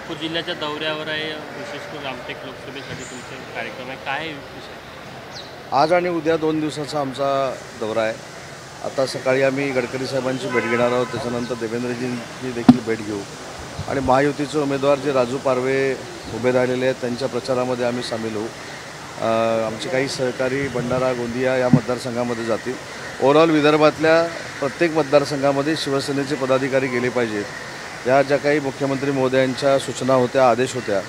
नागपूर जिल्ह्याच्या दौऱ्यावर आहे, विशेष करून रामटेक लोकसभेसाठी तुमचा कार्यक्रम आहे, काय विषय? आज आणि उद्या 2 दिवसाचा आमचा दौरा आहे. आता सकाळी आम्ही गडकरी साहेबांची भेट घेणार आहोत, त्याच्यानंतर देवेंद्रजींची देखील भेट घेऊ आणि महायुतीचे उमेदवार जे राजू पारवे उभे राहिलेले आहेत त्यांच्या प्रचारामध्ये आम्ही सामील होऊ. आमचे काही सहकारी भंडारा गोंदिया या मतदारसंघामध्ये जातील. ओव्हरऑल विदर्भातल्या प्रत्येक मतदारसंघामध्ये शिवसेनेचे पदाधिकारी गेले पाहिजेत या ज्या काही मुख्यमंत्री महोदयांच्या सूचना होत्या, आदेश होत्या,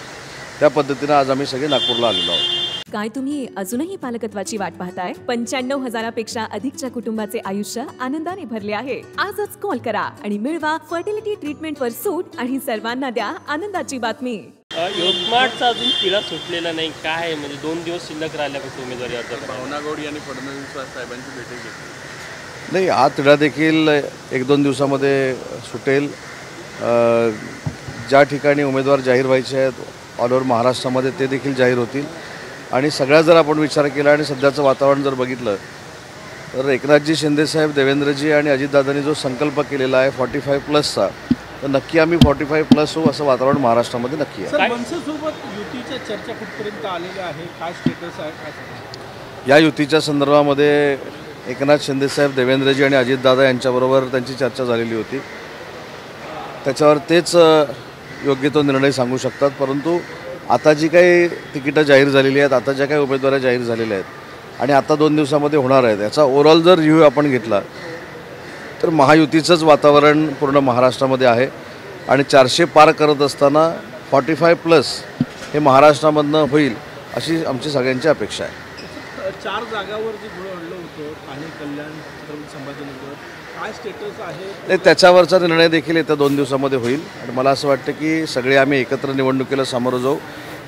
त्या पद्धतीनं आज आम्ही सगळे नागपूरला आलेलो आहोत. काय तुम्ही अजूनही पालकत्वाची वाट पाहताय? 95,000पेक्षा अधिकच्या कुटुंबाचे आयुष्य आनंदाने भरले आहे. आजच कॉल करा आणि मिळवा फर्टिलिटी ट्रीटमेंटवर सूट आणि सर्वांना द्या आनंदाची बातमी. यवतमाळचा अजून तिढा सुटलेला नाही, काय आहे म्हणजे 2 दिवस शिल्लक राहिल्यापासून उमेदवारी अर्ज भावना गौड यांनी फडणवीस साहेबांची भेट घेतली. नाही, हा तिढा देखील 1-2 दिवसामध्ये सुटेल. ज्या ठिकाणी उमेदवार जाहीर व्हायचे आहेत ऑल ओव्हर महाराष्ट्रामध्ये ते देखील जाहीर होतील. आणि सगळ्या जर आपण विचार केला आणि सध्याचं वातावरण जर बघितलं तर एकनाथजी शिंदेसाहेब, देवेंद्रजी आणि अजितदादांनी जो संकल्प केलेला आहे 45+चा, तर नक्की आम्ही 45+ होऊ असं वातावरण महाराष्ट्रामध्ये नक्की आहे. मनसेसोबत युतीच्या चर्चा कुठपर्यंत आलेल्या आहे, काय स्टेटस आहे? या युतीच्या संदर्भामध्ये एकनाथ शिंदेसाहेब, देवेंद्रजी आणि अजितदादा यांच्याबरोबर त्यांची चर्चा झालेली होती. त्याच्यावर तेच योग्य तो निर्णय सांगू शकतात. परंतु आता जी काही तिकीटं जाहीर झालेली आहेत, आता ज्या काही उमेदवारी जाहीर झालेल्या आहेत आणि आता 2 दिवसामध्ये होणार आहेत, याचा ओव्हरऑल जर रिव्ह्यू आपण घेतला तर महायुतीचंच वातावरण पूर्ण महाराष्ट्रामध्ये आहे. आणि 400 पार करत असताना 45+ हे महाराष्ट्रामधनं होईल अशी आमची सगळ्यांची अपेक्षा आहे. 4 जागावर जे घोळ आणलं होतं, ठाणे, कल्याण, छत्रपती संभाजीनगर, काय स्टेटस आहे? नाही, त्याच्यावरचा निर्णय देखील येत्या 2 दिवसामध्ये होईल. आणि मला असं वाटतं की सगळे आम्ही एकत्र निवडणुकीला सामोरं जाऊ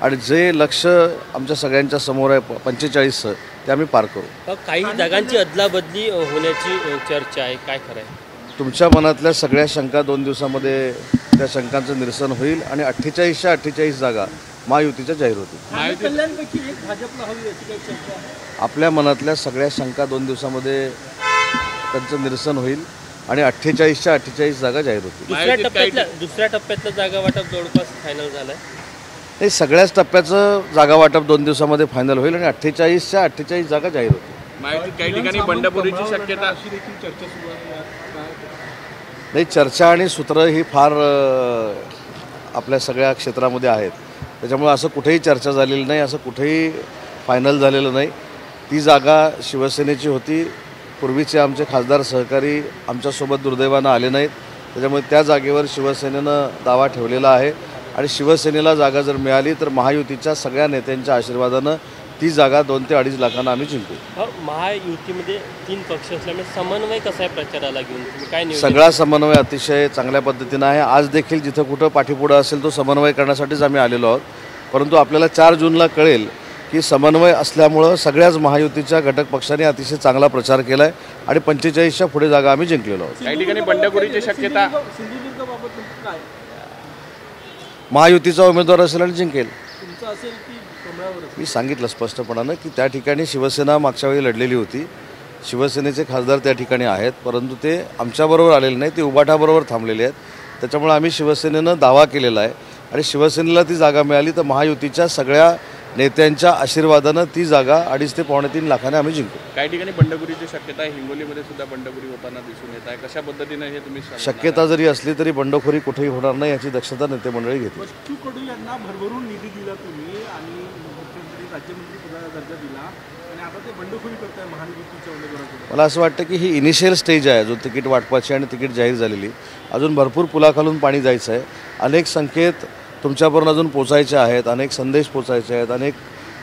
आणि जे लक्ष आमच्या सगळ्यांच्या समोर आहे 45चं, ते आम्ही पार करू. काही जागांची अदलाबदली होण्याची चर्चा आहे, काय खरं आहे? तुमच्या मनातल्या सगळ्या शंका 2 दिवसामध्ये त्या शंकांचं निरसन होईल आणि 48च्या 48 जागा महायुतीच्या जाहीर होतील. कल्याणपैकी एक भाजपला हवी याची काही चर्चा आहे? आपल्या मनातल्या सगळ्या शंका 2 दिवसामध्ये त्यांचं निरसन होईल आणि 48च्या 48 जागा जाहीर होतील. दुसऱ्या टप्प्यातलं जागा वाटप जवळपास फायनल झालं आहे. नाही, सगळ्याच टप्प्याचं जागा वाटप 2 दिवसामध्ये फायनल होईल आणि 48च्या 48 जागा जाहीर होतील. माहिती काही ठिकाणी बंडखोरीची शक्यता अशी देखील चर्चा सुरू आहे. नाही, चर्चा आणि सूत्र ही फार आपल्या सगळ्या क्षेत्रामध्ये आहेत. त्याच्यामुळे असं कुठेही चर्चा झालेली नाही, असं कुठेही फायनल झालेलं नाही. ती जागा शिवसेनेची होती. पूर्वीचे आमचे खासदार सहकारी आमच्यासोबत दुर्दैवानं आले नाहीत, त्याच्यामुळे त्या जागेवर शिवसेनेनं दावा ठेवलेला आहे. आणि शिवसेनेला जागा जर मिळाली तर महायुतीच्या सगळ्या नेत्यांच्या आशीर्वादानं ती जागा 2 ते 2.5 लाखांना आम्ही जिंकू. महायुतीमध्ये 3 पक्ष असल्यामुळे समन्वय कसा आहे प्रचाराला घेऊन, काय नियोजन? सगळा समन्वय अतिशय चांगल्या पद्धतीनं आहे. आज देखील जिथं कुठं पाठीपुढं असेल तो समन्वय करण्यासाठीच आम्ही आलेलो आहोत. परंतु आपल्याला 4 जूनला कळेल की समन्वय असल्यामुळं सगळ्याच महायुतीच्या घटक पक्षांनी अतिशय चांगला प्रचार केला आहे आणि 45च्या पुढे जागा आम्ही जिंकलेलो आहोत. काही ठिकाणी बंडखोरीची शक्यता. महायुतीचा उमेदवार असेल आणि जिंकेल. तुमचं असेल की कमळावर? मी सांगितलं स्पष्टपणानं की त्या ठिकाणी शिवसेना मागच्या वेळी लढलेली होती. शिवसेनेचे खासदार त्या ठिकाणी आहेत, परंतु ते आमच्याबरोबर आलेले नाही, ते उबाठाबरोबर थांबलेले आहेत. त्याच्यामुळे आम्ही शिवसेनेनं दावा केलेला आहे आणि शिवसेनेला ती जागा मिळाली तर महायुतीच्या सगळ्या नेत्यांच्या आशीर्वादानं ती जागा 2.5 ते 3.25 लाखाने आम्ही जिंकू. काही ठिकाणी बंडखोरीची शक्यता आहे, हिंगोलीमध्ये सुद्धा बंडखोरी होताना दिसून येत आहे. कशा पद्धतीनं हे तुम्ही शक्यता जरी असली तरी बंडखोरी कुठेही होणार नाही याची दक्षता नेते मंडळी घेते. बच्चू कडू यांना भरभरून निधी दिला तुम्ही आणि मुख्यमंत्री राज्यमंत्री पदाचा दर्जा दिला आणि आता ते बंडखोरी करताय महायुतीच्या उमेदवारांकडून. मला असं वाटतं की ही इनिशियल स्टेज आहे जो तिकीट वाटपाची आणि तिकीट जाहीर झालेली. अजून भरपूर पुलाखालून पाणी जायचं आहे. अनेक संकेत तुमच्यापर्यंत अजून पोचायचे आहेत, अनेक संदेश पोचायचे आहेत, अनेक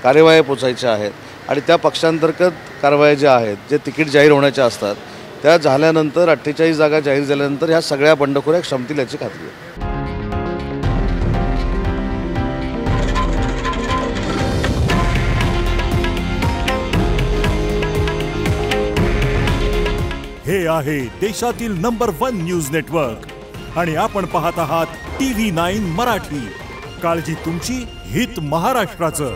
कार्यवाह्या पोचायच्या आहेत आणि त्या पक्षांतर्गत कारवाया ज्या आहेत, जे तिकीट जाहीर होण्याच्या असतात, त्या झाल्यानंतर 48 जागा जाहीर झाल्यानंतर ह्या सगळ्या बंडखोऱ्या क्षमतील याची खात्री आहे. हे आहे देशातील नंबर 1 न्यूज नेटवर्क आणि आपण पाहत आहात TV9 मराठी. काळजी तुमची, हित महाराष्ट्राचं.